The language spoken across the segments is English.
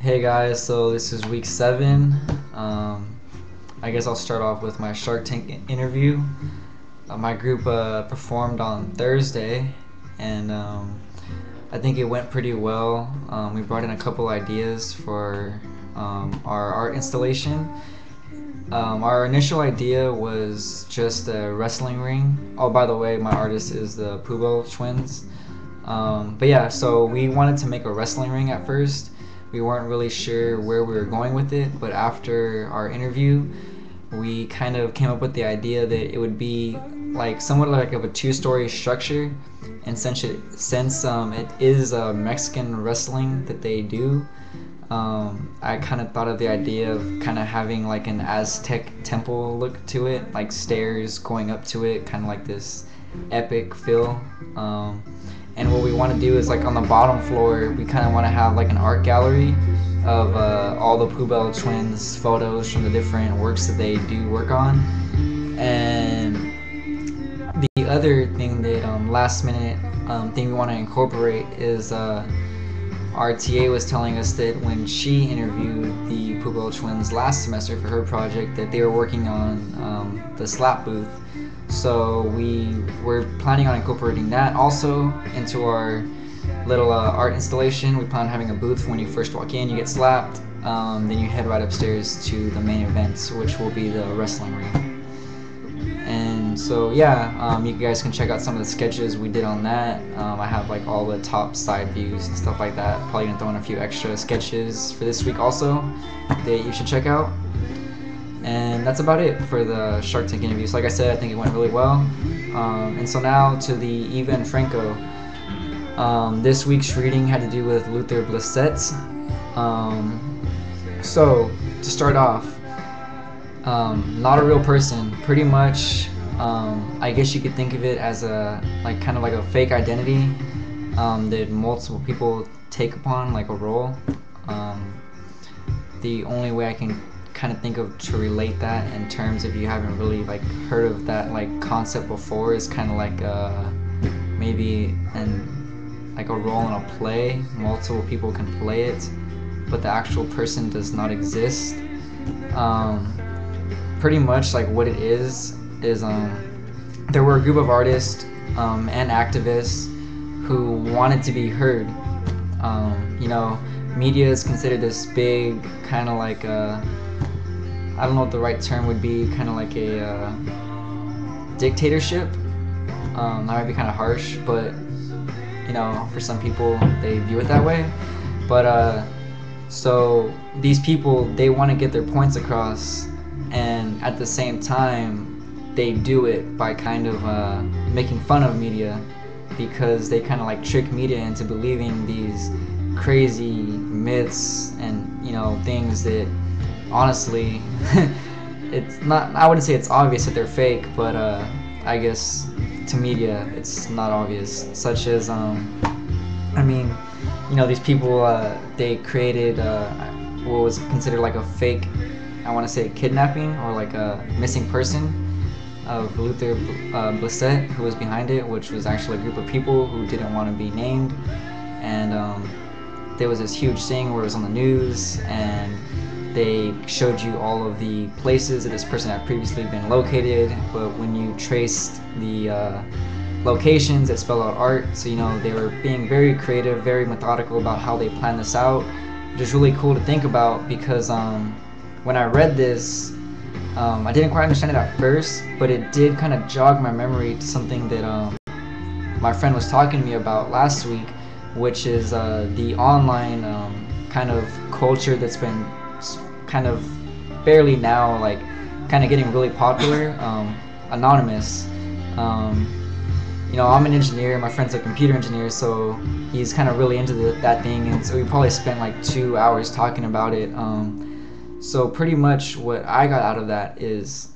Hey guys, so this is week 7. I guess I'll start off with my Shark Tank interview. My group performed on Thursday, and I think it went pretty well. We brought in a couple ideas for our art installation. Our initial idea was just a wrestling ring. Oh, by the way, my artist is the Twins. But yeah, so we wanted to make a wrestling ring at first. We weren't really sure where we were going with it, but after our interview, we kind of came up with the idea that it would be like somewhat like of a two-story structure, and since it is Mexican wrestling that they do, I kind of thought of the idea of kind of having like an Aztec temple look to it, like stairs going up to it, kind of like this epic feel. And what we want to do is like on the bottom floor, we kind of want to have like an art gallery of all the Twins photos from the different works that they do work on. And the other thing that last minute thing we want to incorporate is our TA was telling us that when she interviewed the Twins last semester for her project, that they were working on the slap booth. So we were planning on incorporating that also into our little art installation. We plan on having a booth. When you first walk in, you get slapped, then you head right upstairs to the main events, which will be the wrestling ring. And so yeah, you guys can check out some of the sketches we did on that. I have like all the top side views and stuff like that. Probably gonna throw in a few extra sketches for this week also that you should check out. And that's about it for the Shark Tank interview. So like I said, I think it went really well. And so now to the Eva and Franco. This week's reading had to do with Luther Blissett. So to start off, not a real person. Pretty much, I guess you could think of it as a kind of like a fake identity that multiple people take upon, like a role. The only way I can kind of think of to relate that in terms if you haven't really like heard of that like concept before is kind of like maybe like a role in a play. Multiple people can play it, but the actual person does not exist. Pretty much like what it is there were a group of artists and activists who wanted to be heard. Media is considered this big kind of like I don't know what the right term would be, kind of like a dictatorship. That might be kind of harsh, but for some people they view it that way. But so these people, they want to get their points across, and at the same time they do it by kind of making fun of media, because they kind of like trick media into believing these crazy myths and things that honestly it's not, I wouldn't say it's obvious that they're fake, but I guess to media it's not obvious, such as these people they created what was considered like a fake, I want to say kidnapping or like a missing person of Luther Blissett, who was behind it, which was actually a group of people who didn't want to be named. And there was this huge thing where it was on the news, and they showed you all of the places that this person had previously been located, but when you traced the locations, it spelled out art. So they were being very creative, very methodical about how they planned this out, which is really cool to think about, because when I read this, I didn't quite understand it at first, but it did kind of jog my memory to something that my friend was talking to me about last week, which is the online kind of culture that's been kind of barely now like kind of getting really popular. Anonymous. I'm an engineer, my friend's a computer engineer, so he's kind of really into that thing, and so we probably spent like 2 hours talking about it. So pretty much what I got out of that is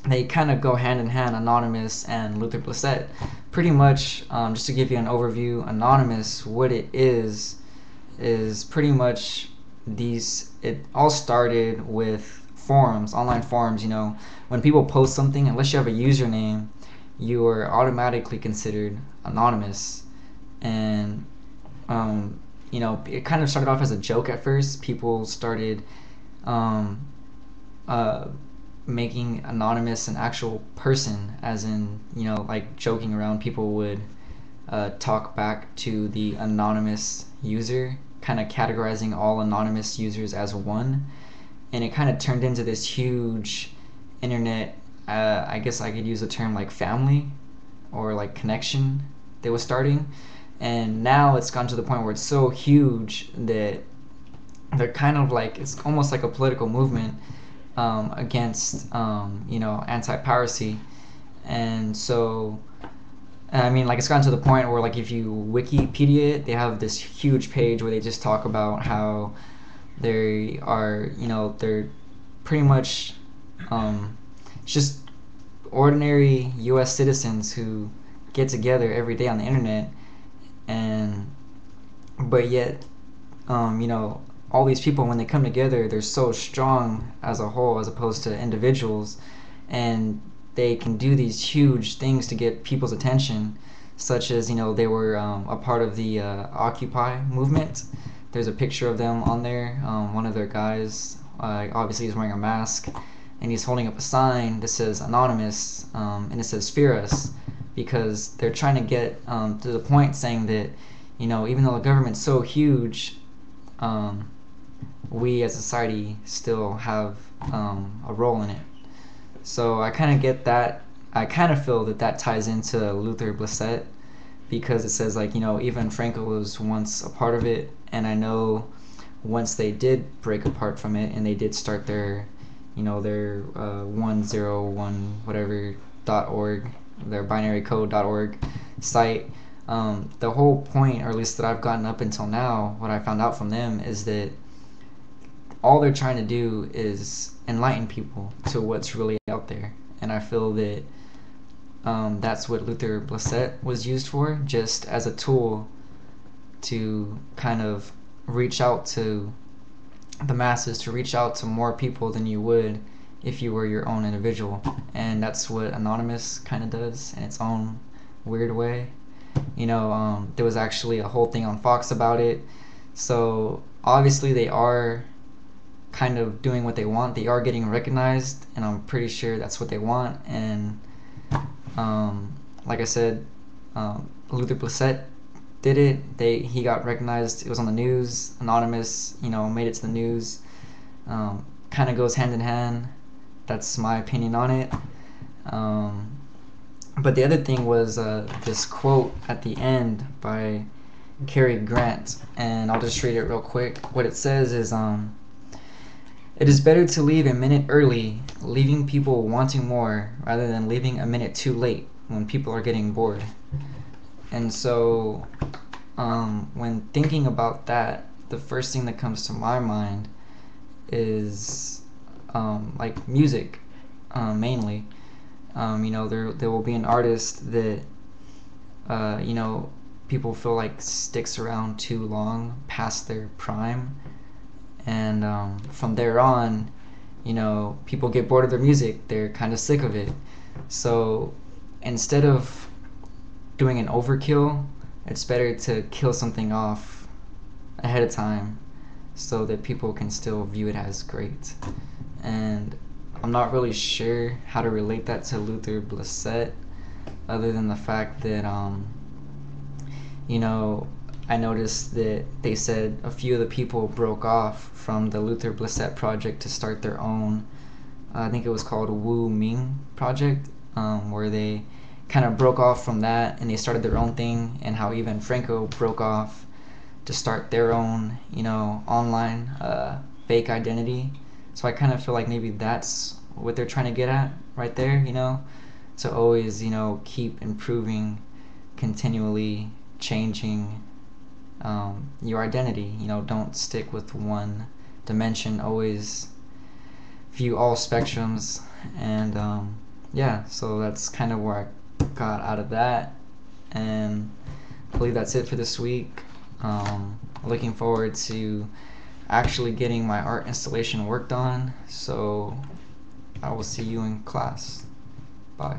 they kind of go hand in hand, Anonymous and Luther Blissett. Pretty much, just to give you an overview, Anonymous, what it is pretty much it all started with forums, online forums. When people post something, unless you have a username, you are automatically considered anonymous. And it kind of started off as a joke at first. People started um, uh, making anonymous an actual person, as in, like joking around. People would talk back to the anonymous user, kind of categorizing all anonymous users as one, and it kind of turned into this huge internet, I guess I could use the term like family or like connection they was starting. And now it's gone to the point where it's so huge that they're kind of like, it's almost like a political movement against anti-piracy. And so I mean, like, it's gotten to the point where, like, if you Wikipedia it, they have this huge page where they just talk about how they are, they're pretty much just ordinary U.S. citizens who get together every day on the internet, and but yet, all these people, when they come together, they're so strong as a whole as opposed to individuals, and they can do these huge things to get people's attention, such as, they were a part of the Occupy movement. There's a picture of them on there. One of their guys, obviously he's wearing a mask, and he's holding up a sign that says anonymous, and it says fear us, because they're trying to get to the point saying that, even though the government's so huge, we as a society still have a role in it. So I kind of get that. I kind of feel that that ties into Luther Blissett, because it says, like, even Franco was once a part of it, and I know once they did break apart from it and they did start their 101 whatever .org, their binary code.org site, the whole point, or at least that I've gotten up until now, what I found out from them is that all they're trying to do is enlighten people to what's really out there. And I feel that that's what Luther Blissett was used for, just as a tool to kind of reach out to the masses, to reach out to more people than you would if you were your own individual. And that's what Anonymous kind of does in its own weird way. There was actually a whole thing on Fox about it. So obviously they are kind of doing what they want. They are getting recognized, and I'm pretty sure that's what they want. And like I said, Luther Blissett did it. He got recognized. It was on the news. Anonymous, made it to the news. Kind of goes hand in hand. That's my opinion on it. But the other thing was this quote at the end by Cary Grant, and I'll just read it real quick. What it says is, "It is better to leave a minute early, leaving people wanting more, rather than leaving a minute too late when people are getting bored." And so when thinking about that, the first thing that comes to my mind is like music, mainly. There will be an artist that people feel like sticks around too long past their prime, and from there on, people get bored of their music. They're kind of sick of it. So instead of doing an overkill, it's better to kill something off ahead of time so that people can still view it as great. And I'm not really sure how to relate that to Luther Blissett, other than the fact that I noticed that they said a few of the people broke off from the Luther Blissett project to start their own, I think it was called Wu Ming Project, where they kind of broke off from that and they started their own thing, and how even Franco broke off to start their own, online fake identity. So I kind of feel like maybe that's what they're trying to get at right there, to always, keep improving, continually changing your identity. Don't stick with one dimension, always view all spectrums. And yeah, so that's kind of where I got out of that, and I believe that's it for this week. Looking forward to actually getting my art installation worked on, so I will see you in class. Bye.